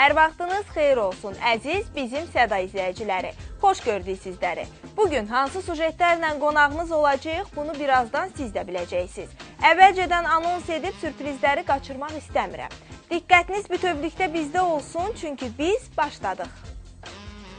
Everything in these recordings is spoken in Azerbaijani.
Hər vaxtınız xeyir olsun, əziz bizim Səda izləyiciləri. Xoş gördük sizləri. Bugün hansı sujetlərlə qonağınız olacaq, bunu birazdan siz də biləcəksiniz. Əvvəlcədən anons edib sürprizləri qaçırmaq istəmirəm. Diqqətiniz bütövlükdə bizdə olsun, çünki biz başladıq.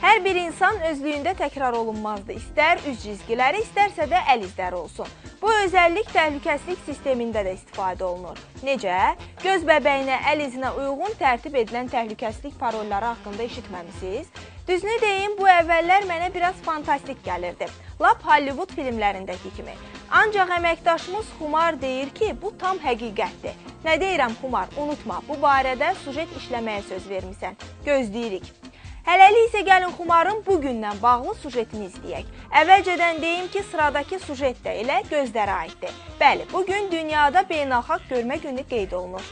Hər bir insan özlüyündə təkrar olunmazdır. İstər üz cizgiləri, istərsə də əl izləri olsun. Bu özəllik təhlükəsizlik sistemində də istifadə olunur. Necə? Göz bəbəyinə, əl izinə uyğun tərtib edilən təhlükəsizlik parolları haqqında eşitməmisiniz? Düzünü deyim, bu əvvəllər mənə biraz fantastik gəlirdi. Lap Hollywood filmlərindəki kimi. Ancaq əməkdaşımız Xumar deyir ki, bu tam həqiqətdir. Nə deyirəm Xumar? Unutma, bu barədə sujet işləməyə söz vermisən. Gözləyirik. Hələlik isə gəlin Xumarın bugündən bağlı sujetini izləyək. Əvvəlcədən deyim ki, sıradakı sujet də elə gözlərə aiddir. Bəli, bugün dünyada beynəlxalq görmə günü qeyd olunur.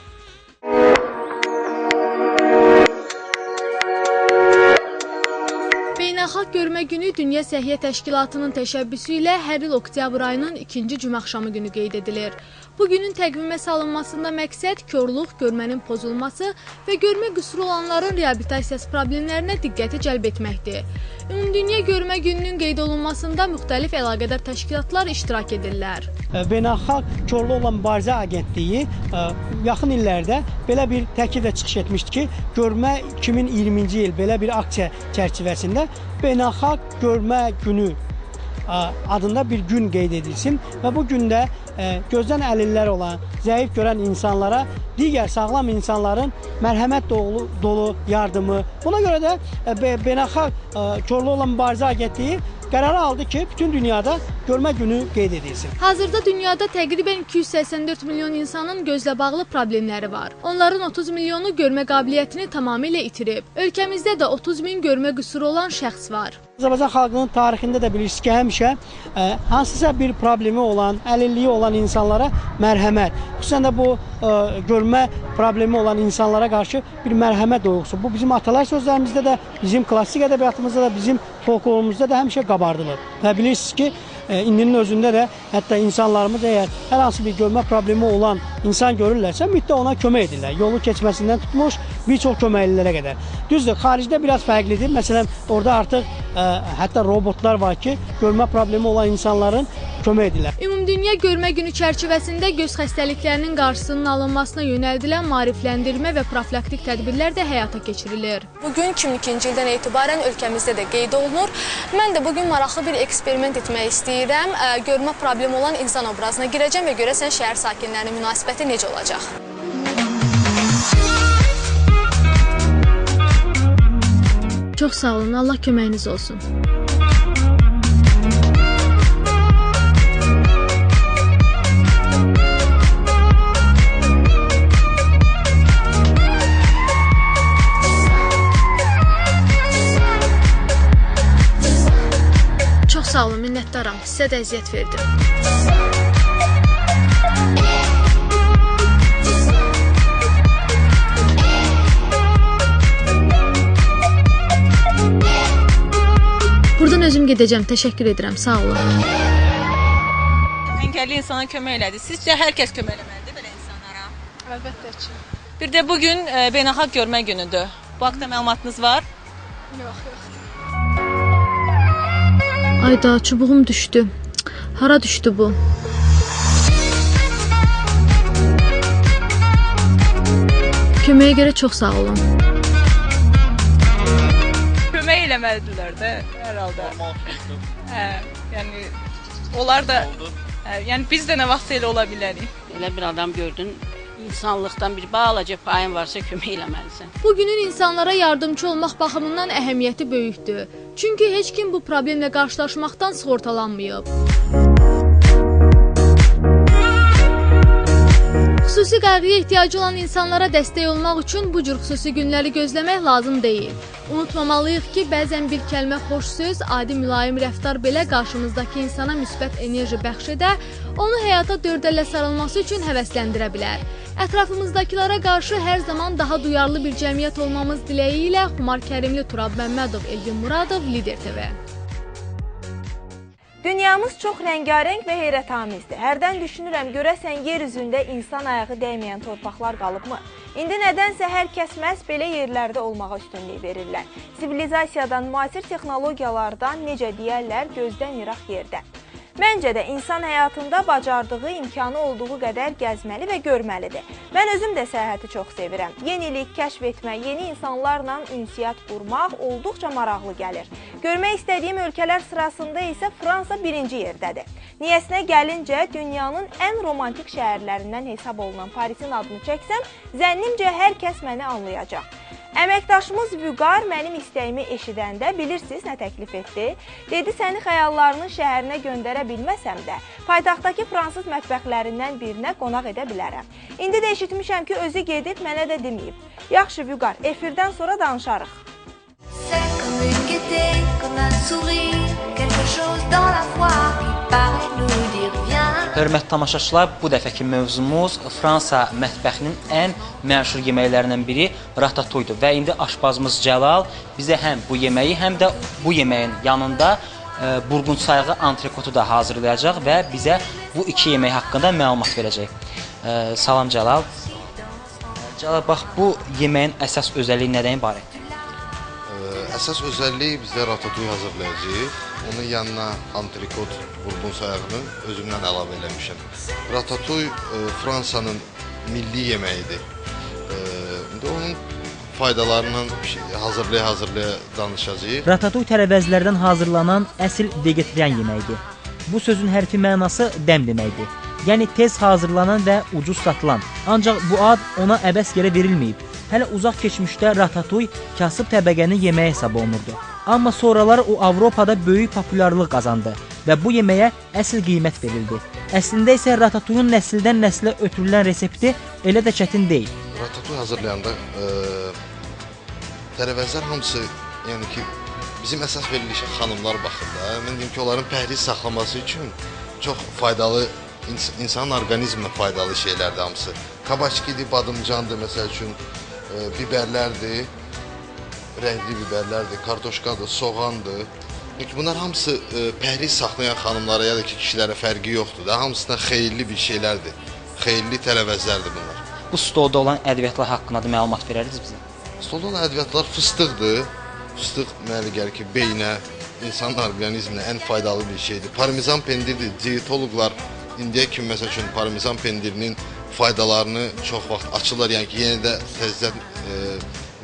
Beynəlxalq Görmə Günü Dünya Səhiyyə Təşkilatının təşəbbüsü ilə hər il oktyabr ayının 2-ci cümə axşamı günü qeyd edilir. Bu günün təqvimə salınmasında məqsəd körluq, görmənin pozulması və görmə qüsuru olanların reabilitasiyası problemlərinə diqqəti cəlb etməkdir. Ümumdünya Görmə Gününün qeyd olunmasında müxtəlif əlaqədar təşkilatlar iştirak edirlər. Beynəlxalq Körlüklə Mübarizə Agentliyi yaxın illərdə belə bir təkliflə çıxış etmişdi ki, Görmə 2020-ci il belə bir aksiya çərçivəsində Beynəlxalq Görmə Günü adında bir gün qeyd edilsin və bu gündə gözdən əlillər olan, zəif görən insanlara digər sağlam insanların mərhəmət dolu yardımı. Buna görə də Beynəlxalq Körlüklə Mübarizə Agentliyi qərarı aldı ki, bütün dünyada görmə günü qeyd edilsin. Hazırda dünyada təqribən 284 milyon insanın gözlə bağlı problemləri var. Onların 30 milyonu görmə qabiliyyətini tamamilə itirib. Ölkəmizdə də 30 min görmə qüsuru olan şəxs var. Azərbaycan xalqının tarixində də bilirsiniz ki, həmişə hansısa bir problemi olan, əlilliyi olan insanlara mərhəmət, xüsusən də bu görmə problemi olan insanlara qarşı bir mərhəmət duyğusu. Bu bizim atalar sözlərimizdə də, bizim klassik ədəbiyyatımızda da, bizim folklorumuzda da həmişə qabardılır. Və bilirsiniz ki, indinin özündə də hətta insanlarımız əgər hər hansı bir görmə problemi olan insan görürlərsə, mütləq ona kömək edirlər. Yolu keçməsindən tutmuş bir çox köməklilərə qədər. Düzdür, xaricdə biraz fərqlidir. Məsələn, orada artıq hətta robotlar var ki, görmə problemi olan insanların kömək edirlər. Ümumdünya Görmə Günü çərçivəsində göz xəstəliklərinin qarşısının alınmasına yönəldilən maarifləndirmə və profilaktik tədbirlər də həyata keçirilir. Bugün 2002-ci ildən etibarən ölkəmizdə də qeyd olunur. Mən də bugün maraqlı bir eksperiment etmək istəyirəm. Görmə problemi olan insan obrazına girəcəm və görəsən şəhər sakinlərinin münasibəti necə olacaq? Çox sağ olun, Allah köməyiniz olsun. Çox sağ olun, minnətdaram. Sizə də əziyyət verdim. Buradan özüm gedəcəm. Təşəkkür edirəm. Sağ olun. Əngəlli insana kömək elədi. Sizcə hər kəs kömək eləməlidir belə insanlara? Əlbəttə ki. Bir də bugün beynəlxalq görmə günüdür. Bu haqda məlumatınız var? Yox. Ayda, çubuğum düşdü. Hara düşdü bu? Köməyə görə çox sağ olun. Kömək eləməlidirlər də hər halda. Yəni onlar da yəni biz də nə vaxt elə ola bilərik. Elə bir adam gördün, insanlıqdan bir balaca payın varsa kömək eləməlisən. Bugünün insanlara yardımcı olmaq baxımından əhəmiyyəti böyükdür. Çünki heç kim bu problemlə qarşılaşmaqdan sığortalanmayıb. Xüsusi qayğıya ehtiyacı olan insanlara dəstək olmaq üçün bu cür xüsusi günləri gözləmək lazım deyil. Unutmamalıyıq ki, bəzən bir kəlmə xoş söz, adi mülayim rəftar belə qarşımızdakı insana müsbət enerji bəxş edə, onu həyata dördəllə sarılması üçün həvəsləndirə bilər. Ətrafımızdakilara qarşı hər zaman daha duyarlı bir cəmiyyət olmamız diləyi ilə Xumar Kərimli, Turab Məmmədov, Elvin Muradov, Lider TV. Dünyamız çox rəngarəng və heyrətamizdir. Hərdən düşünürəm, görəsən yer üzündə insan ayağı dəyməyən torpaqlar qalıbmı? İndi nədənsə hər kəs məhz belə yerlərdə olmağa üstünlük verirlər. Sivilizasiyadan, müasir texnologiyalardan, necə deyərlər, gözdən iraq yerdə. Məncə də insan həyatında bacardığı, imkanı olduğu qədər gəzməli və görməlidir. Mən özüm də səyahəti çox sevirəm. Yenilik, kəşf etmə, yeni insanlarla ünsiyyət qurmaq olduqca maraqlı gəlir. Görmək istədiyim ölkələr sırasında isə Fransa birinci yerdədir. Niyəsinə gəlincə, dünyanın ən romantik şəhərlərindən hesab olunan Parisin adını çəksəm, zənnimcə hər kəs məni anlayacaq. Əməkdaşımız Vüqar mənim istəyimi eşidəndə bilirsiniz nə təklif etdi? Dedi, səni xəyallarının şəhərinə göndərə bilməsəm də, paytaxtdakı fransız mətbəxlərindən birinə qonaq edə bilərəm. İndi də eşitmişəm ki, özü gedib, mənə də deməyib. Yaxşı Vüqar, efirdən sonra danışarıq. Hörmətli tamaşaçılar, bu dəfəki mövzumuz Fransa mətbəxinin ən məşhur yeməklərindən biri ratatouilledur və indi aşpazımız Cəlal bizə həm bu yeməyi, həm də bu yeməyin yanında burqund sayığı antrikotu da hazırlayacaq və bizə bu iki yemək haqqında məlumat verəcək. Salam Cəlal. Cəlal, bax, bu yeməyin əsas özəlliyi nədən ibarətdir? Əsas özəlliyi bizdə ratatouille hazırlayacağıq. Onun yanına antrikot, burqund sayağını özümdən əlavə eləmişəm. Ratatouille Fransanın milli yeməyidir. İndi onun faydalarından hazırlaya danışacağıq. Ratatouille tərəvəzlərdən hazırlanan əsl vegetarian yeməyidir. Bu sözün hərfi mənası dəm deməkdir. Yəni tez hazırlanan və ucuz satılan. Ancaq bu ad ona əbəs yerə verilməyib. Hələ uzaq keçmişdə ratatouille kasıb təbəqənin yeməyi hesab olunurdu. Amma sonralar o Avropada böyük populyarlıq qazandı və bu yeməyə əsl qiymət verildi. Əslində isə ratatouille'un nəsildən nəslə ötürülən resepti elə də çətin deyil. Ratatouille hazırlayanda tərəvəzlər hamısı, yəni ki, bizim əsas verilişə xanımlar baxır da. Mən deyim ki, onların pəhriz saxlaması üçün çox faydalı, insanın orqanizminə faydalı şeylərdir hamısı. Kabaçkidir, badımcandır, məsəl üçün, biberlərdir, rəngli biberlərdir, kartoşkadır, soğandır. Bunlar hamısı pəhriz saxlayan xanımlara ya da ki, kişilərə fərqi yoxdur da. Hamısına xeyirli bir şeylərdir, xeyirli tərəvəzlərdir bunlar. Bu stolda olan ədviyyatlar haqqında da məlumat verərdiniz bizə? Stolda olan ədviyyatlar fıstıqdır. Fıstıq mənə gəlir ki, beynə, insan orqanizminə ən faydalı bir şeydir. Parmezan pendirdir, diyetoloqlar indiyə kimi məsəl üçün parmezan pendirinin faydalarını çox vaxt açırlar, yəni ki, yenə də təzədən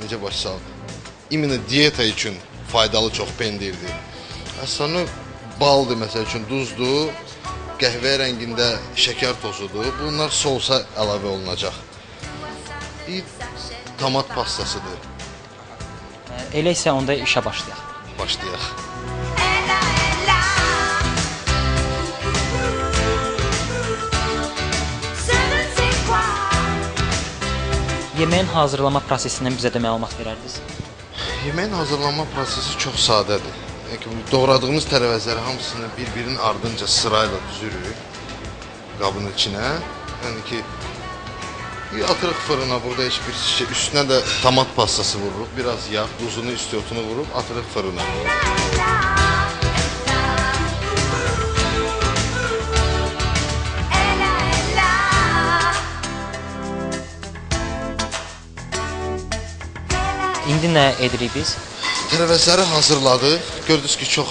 necə baş salır? İmенно diyeta üçün faydalı çox pendirdir. Sonra baldır, məsəl üçün duzdur, qəhvə rəngində şəkər tozudur. Bunlar sousa əlavə olunacaq. Tomat pastasıdır. Elə isə onda işə başlayaq. Başlayaq. Yeməyin hazırlama prosesindən bizə də məlumat verərdiniz? Yeməyin hazırlanma prosesi çox sadədir. Doğradığımız tərəvəzləri hamısını bir-birinin ardınca sırayla düzürük qabın içinə. Yəni ki, atırıq fırına, burada heç bir şey, üstünə də tomat pastası vururuq, biraz yağ, duzunu, istiotunu vurub atırıq fırına. İndi nə edirik biz? Tərəvəzləri hazırladıq. Gördünüz ki, çox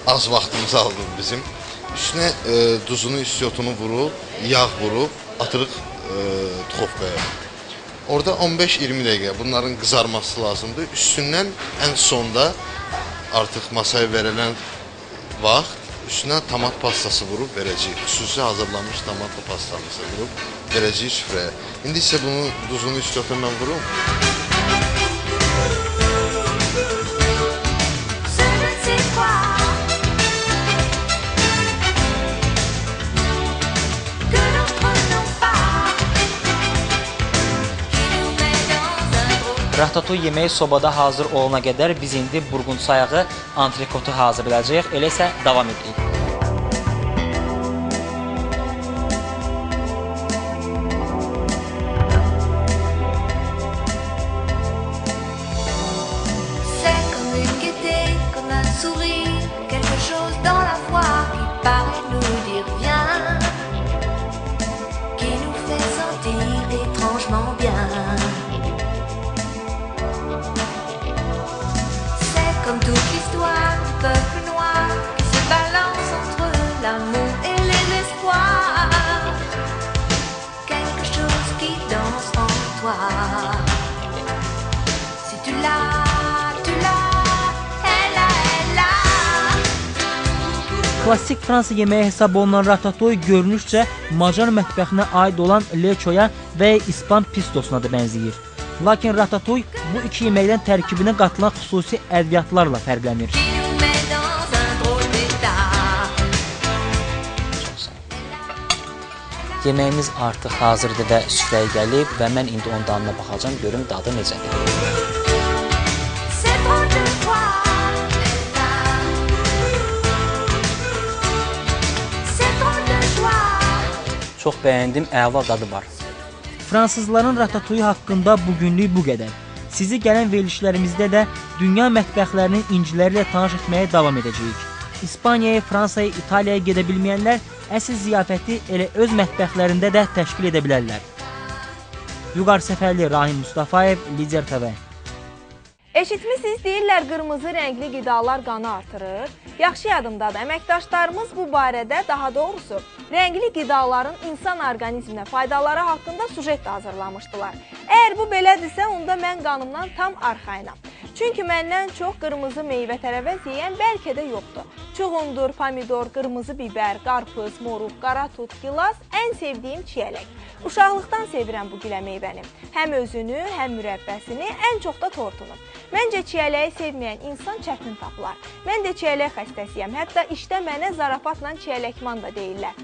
az vaxtımızı aldı bizim. Üstünə duzunu, istiotunu vurub, yağ vurub atırıq duxovkaya. Orada 15-20 dəqiqə bunların qızarması lazımdır. Üstündən ən sonda artıq masaya verilən vaxt üstünə tomat pastası vurub verəcəyik. Xüsusi hazırlanmış tomatlı pastamızı vurub verəcəyik süfrəyə. İndi isə bunu duzunu, istiotunu mən vururum. Ratatouille yeməyi sobada hazır olana qədər biz indi burqund sayağı antrikotu hazırlayacağıq. Elə isə davam edirik. C'est comme une gaieté, comme un sourire, quelque chose dans la voix qui étrangement bien. C'est comme toute l'histoire du peuple noir qui se balance entre l'amour et les espoirs. Quelque chose qui danse en toi. Si tu l'as, tu l'as, elle a, elle a. Klassik Fransa yeməyi hesab olunan ratatouille görünüşcə Macar mətbəxinə aid olan leçoya və İspan pistosuna da bənzəyir. Lakin ratatouille bu iki yeməkdən tərkibinə qatılan xüsusi ədviyyatlarla fərqlənir. Yeməyimiz artıq hazırdır və süfrəyə gəlib və mən indi onun dadına baxacağam, görüm dadı necədir. Çox bəyəndim, əla dadı var. Fransızların ratatouille haqqında bugünlük bu qədər. Sizi gələn verilişlərimizdə də dünya mətbəxlərinin inciləri ilə tanış etməyə davam edəcəyik. İspaniyaya, Fransaya, İtaliyaya gedə bilməyənlər əsl ziyafəti elə öz mətbəxlərində də təşkil edə bilərlər. Vüqar Səfərli, Rahim Mustafayev, Lider TV. Eşitmisiniz, deyirlər qırmızı rəngli qidalar qanı artırır. Yaxşı yadımdadır, əməkdaşlarımız bu barədə, daha doğrusu, rəngli qidaların insan orqanizminə faydaları haqqında sujet hazırlamışdılar. Əgər bu belədirsə, onda mən qanımdan tam arxayınam. Çünki məndən çox qırmızı meyvə tərəvəz yeyən bəlkə də yoxdur. Çuğundur, pomidor, qırmızı bibər, qarpız, moruq, qara tut, gilas, ən sevdiyim çiyələk. Uşaqlıqdan sevirəm bu gülə meyvəni. Həm özünü, həm mürəbbəsini, ən çox da tortunu. Məncə çiyələyi sevməyən insan çətin tapılar. Mən də çiyələk xəstəsiyəm, hətta işdə mənə zarafatla çiyələkman da deyirlər.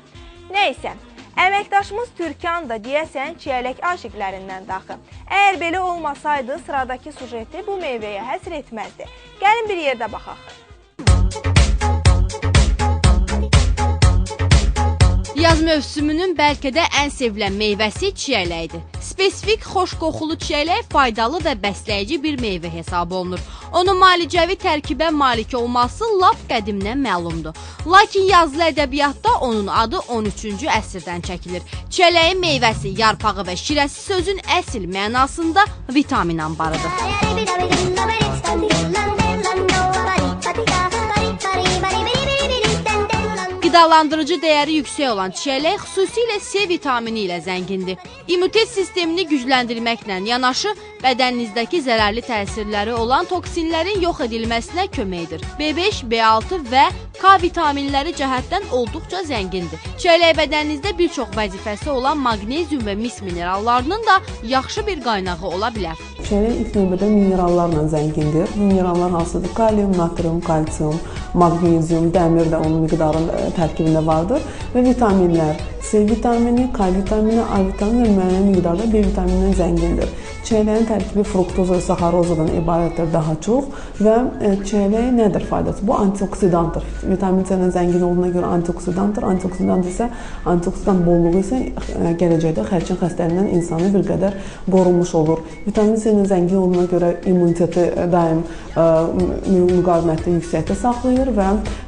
Nəysə, əməkdaşımız Türkan da deyəsən çiyələk aşiqlərindən daxı. Əgər belə olmasaydı, sıradakı sujeti bu meyvəyə həsr etməzdi. Gəlin bir yerdə baxaq. Yaz mövsümünün bəlkə də ən sevilən meyvəsi çiyələkdir. Spesifik, xoş qoxulu çiyələk faydalı və bəsləyici bir meyvə hesab olunur. Onun malicəvi tərkibə malik olması lap qədimdən məlumdur. Lakin yazılı ədəbiyyatda onun adı 13-cü əsrdən çəkilir. Çiyələyin meyvəsi, yarpağı və şirəsi sözün əsl mənasında vitamin anbarıdır. Qidalandırıcı dəyəri yüksək olan çiyələk xüsusilə C vitamini ilə zəngindir. İmmunitet sistemini gücləndirməklə yanaşı, bədəninizdəki zərərli təsirləri olan toksinlərin yox edilməsinə kömək edir. B5, B6 və K vitaminləri cəhətdən olduqca zəngindir. Çiyələk bədəninizdə bir çox vəzifəsi olan maqnezium və mis minerallarının da yaxşı bir qaynağı ola bilər. Çiyələk ilk növbədə minerallarla zəngindir. Minerallar hansıdır? Kalium, natrium, kalsium, maqnezium, dəmir də onun miqdarın tərkibində vardır və vitaminlər. C vitamini, K vitamini, A vitamini və müəyyən miqdarda B vitaminindən zəngindir. Çiyələyin tərkibi fruktoz və saxarozadan ibarətdir daha çox və çiyələyin nədir faydası? Bu antioksidandır. Vitamin C-dən zəngin olduğuna görə antioksidandır. Antioksidan isə antioksidan bolluğu isə gələcəkdə xərçəng xəstəliyindən insanı bir qədər qorunmuş olur. Vitamin C-dən zəngin olduğuna görə immuniteti daim müqavimətli yüksəkdə saxlayır və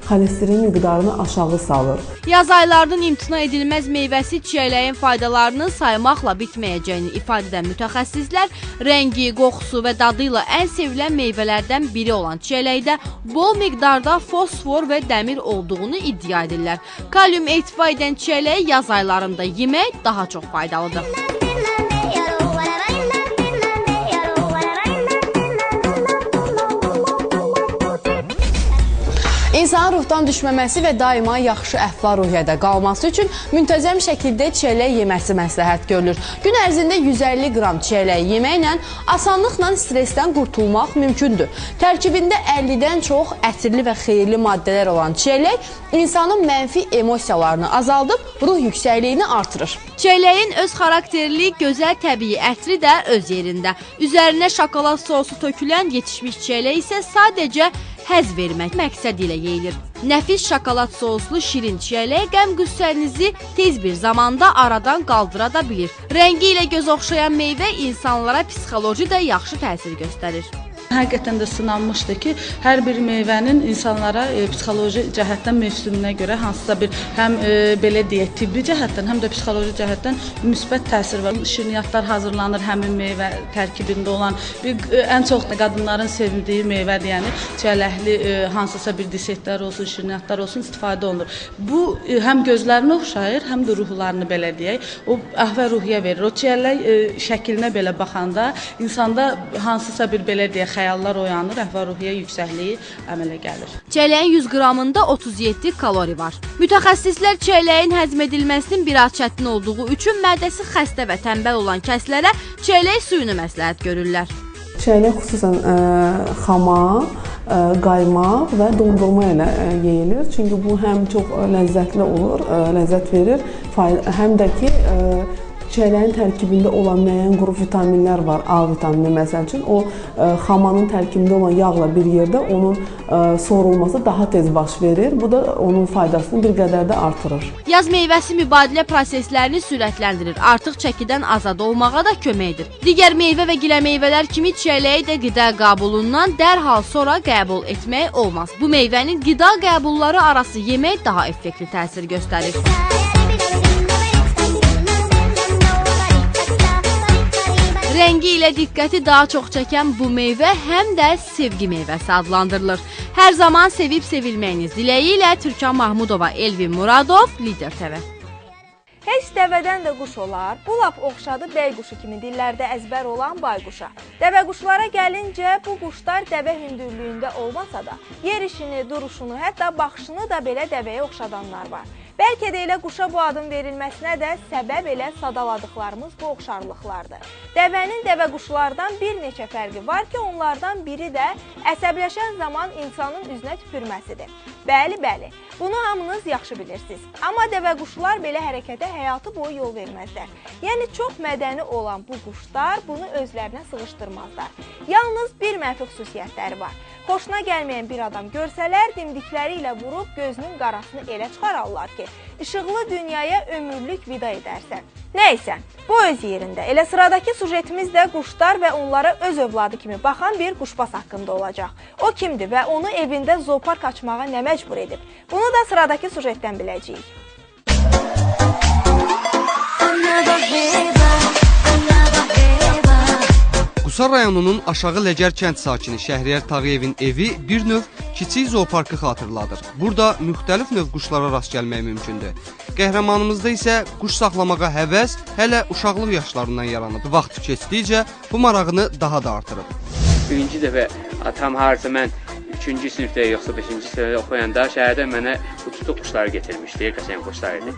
xolesterin miqdarını aşağı salır. Yaz aylarının imtina edilməz meyvəsi çiyələyin faydalarını saymaqla bitməyəcəyini ifadə edən mütəxəssislər rəngi, qoxusu və dadı ilə ən sevilən meyvələrdən biri olan çiyələkdə bol miqdarda fosfor və dəmir olduğunu iddia edirlər. Kalium ehtiva edən çiyələyi yaz aylarında yemək daha çox faydalıdır. İnsanın ruhdan düşməməsi və daima yaxşı əhval-ruhiyyədə qalması üçün müntəzəm şəkildə çiyələk yeməsi məsləhət görülür. Gün ərzində 150 qram çiyələk yeməklə asanlıqla stressdən qurtulmaq mümkündür. Tərkibində 50-dən çox ətirli və xeyirli maddələr olan çiyələk insanın mənfi emosiyalarını azaldıb ruh yüksəkliyini artırır. Çiyələyin öz xarakterli, gözəl təbii ətri də öz yerində. Üzərinə şokolad sosu tökülən yetişmiş çiyələk isə sadəcə həzz vermək məqsədi ilə yeyilir. Nəfis şokolad soslu şirin çiyələk qəm-qüssənizi tez bir zamanda aradan qaldıra da bilir. Rəngi ilə göz oxşayan meyvə insanlara psixoloji də yaxşı təsir göstərir. Həqiqətən də sınanmışdı ki, hər bir meyvənin insanlara psixoloji cəhətdən mövsümünə görə hansısa bir həm belə deyək, tibbi cəhətdən, həm də psixoloji cəhətdən müsbət təsir var. Şirniyyatlar hazırlanır həmin meyvə tərkibində olan ən çox qadınların sevdiyi meyvədir, yəni çələkli hansısa bir desertlər olsun, şirniyyatlar olsun istifadə olunur. Bu həm gözlərinə oxşayır, həm də ruhlarını belə deyək, o əhval-ruhiyyə verir. O çiyələk şəklinə belə baxanda insanda hansısa bir belə deyək, xəyallar oyanır, əhval-ruhiyyə yüksəkliyi əmələ gəlir. Çiyələyin 100 qramında 37 kalori var. Mütəxəssislər çiyələyin həzm edilməsinin biraz çətin olduğu üçün mədəsi xəstə və tənbəl olan kəslərə çiyələk suyunu məsləhət görürlər. Çiyələk xüsusən xama, qaymaq və dondurma ilə yeyilir. Çünki bu həm çox ləzzətli olur, ləzzət verir, həm də ki çiyələyin tərkibində olan müəyyən qrup vitaminlər var, A vitamini məsəl üçün. O xamanın tərkibində olan yağla bir yerdə onun sorulması daha tez baş verir. Bu da onun faydasını bir qədər də artırır. Yaz meyvəsi mübadilə proseslərini sürətləndirir, artıq çəkidən azad olmağa da kömək edir. Digər meyvə və gilə meyvələr kimi çiyələyi də qida qəbulundan dərhal sonra qəbul etmək olmaz. Bu meyvənin qida qəbulları arası yemək daha effektli təsir göstərir. Rəngi ilə diqqəti daha çox çəkən bu meyvə həm də sevgi meyvəsi adlandırılır. Hər zaman sevib sevilməyiniz diləyi ilə Türkan Mahmudova, Elvin Muradov, Lider TV. Heç dəvədən də quş olar, bu lap oxşadı bəy quşu kimi dillərdə əzbər olan bayquşa. Dəvə quşlara gəlincə, bu quşlar dəvə hündürlüyündə olmasa da, yerişini, duruşunu, hətta baxışını da belə dəvəyə oxşadanlar var. Bəlkə də elə quşa bu adın verilməsinə də səbəb elə sadaladıqlarımız bu oxşarlıqlardır. Dəvənin dəvə quşlardan bir neçə fərqi var ki, onlardan biri də əsəbləşən zaman insanın üzünə tüpürməsidir. Bəli, bunu hamınız yaxşı bilirsiniz. Amma dəvə quşlar belə hərəkətə həyatı boyu yol verməzlər. Yəni, çox mədəni olan bu quşlar bunu özlərinə sığışdırmazlar. Yalnız bir mənfi xüsusiyyətləri var. Xoşuna gəlməyən bir adam görsələr, dimdikləri ilə vurub gözünün qarasını elə çıxararlar ki, işıqlı dünyaya ömürlük vida edərsən. Nəysə, bu öz yerində. Elə sıradakı sujetimiz də quşlar və onlara öz övladı kimi baxan bir quşbaz haqqında olacaq. O kimdir və onu evində zoopark açmağa nə məcbur edib? Bunu da sıradakı sujetdən biləcəyik. Qusar rayonunun Aşağı Ləcər kənd sakini Şəhriyar Tağıyevin evi bir növ kiçik zooparkı xatırladır. Burada müxtəlif növ quşlara rast gəlmək mümkündür. Qəhrəmanımızda isə quş saxlamağa həvəs hələ uşaqlıq yaşlarından yaranıb. Vaxt keçdikcə bu marağını daha da artırıb. Birinci dəfə atam harca mən 3-cü sinifdə yoxsa 5-ci sinifdə oxuyanda şəhərdə mənə bu tutuq quşları getirmişdi, qəşəng quşlar idi.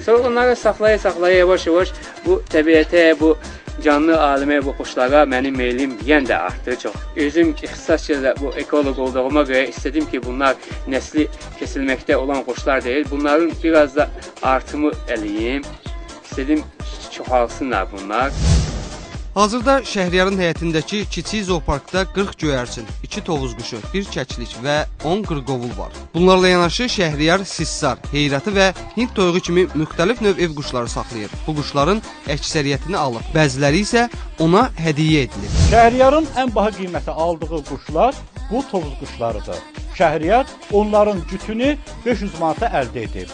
Sonra onları saxlaya yavaş-yavaş bu təbiətə, bu canlı aləmə, bu quşlara mənim meylim yenə də artdı çox. Özüm ixtisasca bu ekoloq olduğuma görə istədim ki, bunlar nəsli kəsilməkdə olan quşlar deyil, bunların biraz da artımı eləyim. İstədim çoxalsınlar bunlar. Hazırda Şəhriyarın həyətindəki kiçik zooparkda 40 göyərçin, 2 tovuz quşu, 1 kəklik və 10 qırqovul var. Bunlarla yanaşı Şəhriyar sissar, heyrəti və Hind toyuğu kimi müxtəlif növ ev quşları saxlayır. Bu quşların əksəriyyətini alır, bəziləri isə ona hədiyyə edilir. Şəhriyarın ən baha qiymətə aldığı quşlar bu tovuz quşlarıdır. Şəhriyar onların cütünü 500 manata əldə edir.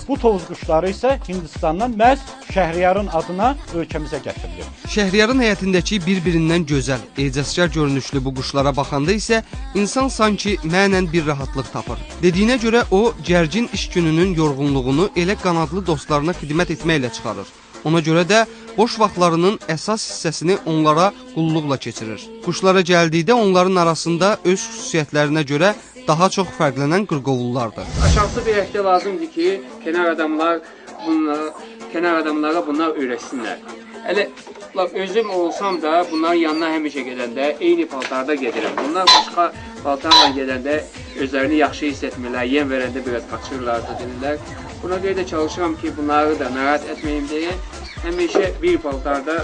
Bu tovuz quşları isə Hindistandan məhz Şəhriyarın adına ölkəmizə gətirilir. Şəhriyarın həyətindəki bir-birindən gözəl, ecazkar görünüşlü bu quşlara baxanda isə insan sanki mənən bir rahatlıq tapır. Dediyinə görə o, gərgin iş gününün yorğunluğunu elə qanadlı dostlarına xidmət etməklə çıxarır. Ona görə də boş vaxtlarının əsas hissəsini onlara qulluqla keçirir. Quşlara gəldikdə onların arasında öz xüsusiyyətlərinə görə daha çox fərqlənən qırqovullardır. Aşağısı bir həkdə lazımdır ki, kənar adamlara bunlar öyrəşsinlər. Elə özüm olsam da bunların yanına həmişə gedəndə eyni paltarda gedirəm. Bunlar başqa paltarla gedəndə özlərini yaxşı hiss etmirlər, yem verəndə biraz qaçırlar da deyirlər. Buna görə də çalışıram ki, bunları da narahat etməyim deyə həmişə bir paltarda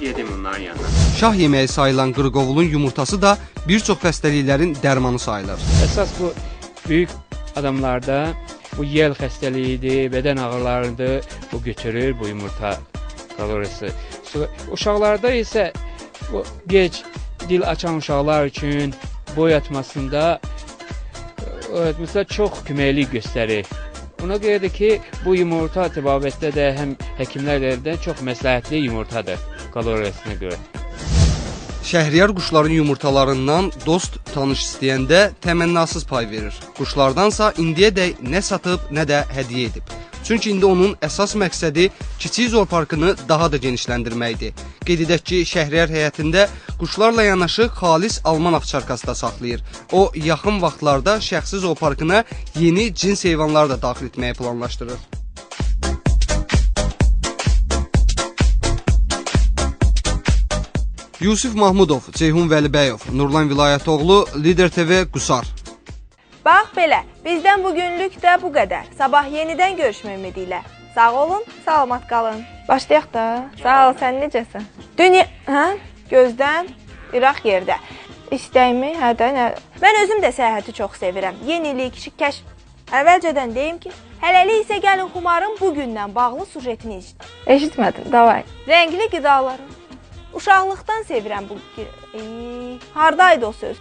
yedim bunların yanına. Şah yeməyi sayılan qırqovulun yumurtası da bir çox xəstəliklərin dərmanı sayılır. Əsas bu böyük adamlarda bu yel xəstəliyidir, bədən ağrılarıdır, bu götürür bu yumurta kalorisi. Uşaqlarda isə bu gec dil açan uşaqlar üçün boy atmasında çox köməklik göstərir. Ona görədir ki, bu yumurta təbabətdə də həm həkimlər tərəfindən çox məsləhətli yumurtadır kaloriyasına görə. Şəhriyar quşların yumurtalarından dost, tanış istəyəndə təmənnasız pay verir. Quşlardansa indiyədək nə satıb, nə də hədiyyə edib. Çünki indi onun əsas məqsədi kiçik zooparkını daha da genişləndirməkdir. Qeyd edək ki, Şəhriyar həyətində quşlarla yanaşı xalis Alman ovçarkası da saxlayır. O, yaxın vaxtlarda şəxsi zooparkına yeni cins heyvanlar da daxil etməyi planlaşdırır. Yusif Mahmudov, Ceyhun Vəlibəyov, Nurlan Vilayətoğlu, Lider TV, Qusar. Bax belə, bizdən bugünlük də bu qədər. Sabah yenidən görüşmək ümidi ilə. Sağ olun, salamat qalın. Başlayaq da. Sağ ol, sən necəsən? Dünya, gözdən, İraq yerdə. İstəyimi, nə? Mən özüm də səyahəti çox sevirəm. Yenilik, kəşf. Əvvəlcədən deyim ki, hələlik isə gəlin Xumarın bugündən bağlı sujetini eşitmədim, davay. Rəngli qidaları. Uşaqlıqdan sevirəm bu. Hardaydı o söz?